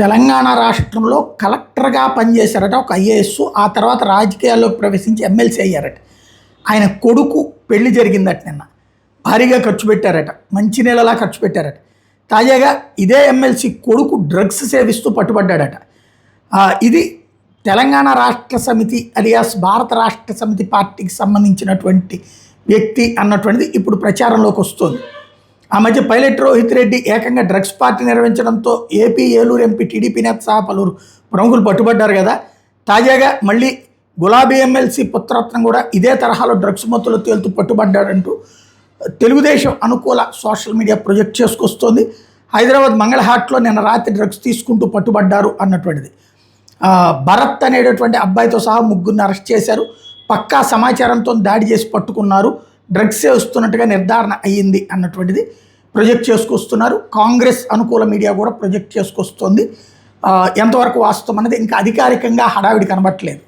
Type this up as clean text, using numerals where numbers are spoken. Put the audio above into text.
తెలంగాణ రాష్ట్రంలో కలెక్టర్గా పనిచేశారట ఒక ఐఏఎస్. ఆ తర్వాత రాజకీయాల్లోకి ప్రవేశించి ఎమ్మెల్సీ అయ్యారట. ఆయన కొడుకు పెళ్లి జరిగిందట నిన్న. భారీగా ఖర్చు పెట్టారట, మంచినీళ్ళలా ఖర్చు పెట్టారట. తాజాగా ఇదే ఎమ్మెల్సీ కొడుకు డ్రగ్స్ సేవిస్తూ పట్టుబడ్డాడట. ఇది తెలంగాణ రాష్ట్ర సమితి అలియాస్ భారత రాష్ట్ర సమితి పార్టీకి సంబంధించినటువంటి వ్యక్తి అన్నటువంటిది ఇప్పుడు ప్రచారంలోకి వస్తుంది. ఆ మధ్య పైలట్ రోహిత్ రెడ్డి ఏకంగా డ్రగ్స్ పార్టీ నిర్వహించడంతో ఏపీ ఏలూరు ఎంపీ టీడీపీ నేత సహా పలువురు ప్రముఖులు పట్టుబడ్డారు కదా. తాజాగా మళ్ళీ గులాబీ ఎమ్మెల్సీ పుత్రరత్నం కూడా ఇదే తరహాలో డ్రగ్స్ మత్తులో తేలుతూ పట్టుబడ్డాడంటూ తెలుగుదేశం అనుకూల సోషల్ మీడియా ప్రొజెక్ట్ చేసుకొస్తోంది. హైదరాబాద్ మంగళహాట్లో నిన్న రాత్రి డ్రగ్స్ తీసుకుంటూ పట్టుబడ్డారు అన్నటువంటిది. భరత్ అనేటటువంటి అబ్బాయితో సహా ముగ్గురిని అరెస్ట్ చేశారు. పక్కా సమాచారంతో దాడి చేసి పట్టుకున్నారు. డ్రగ్స్ సేవిస్తున్నట్టుగా నిర్ధారణ అయ్యింది అన్నటువంటిది ప్రొజెక్ట్ చేసుకొస్తున్నారు. కాంగ్రెస్ అనుకూల మీడియా కూడా ప్రొజెక్ట్ చేసుకొస్తుంది. ఎంతవరకు వాస్తవం అనేది ఇంకా అధికారికంగా హడావిడి కనబట్టలేదు.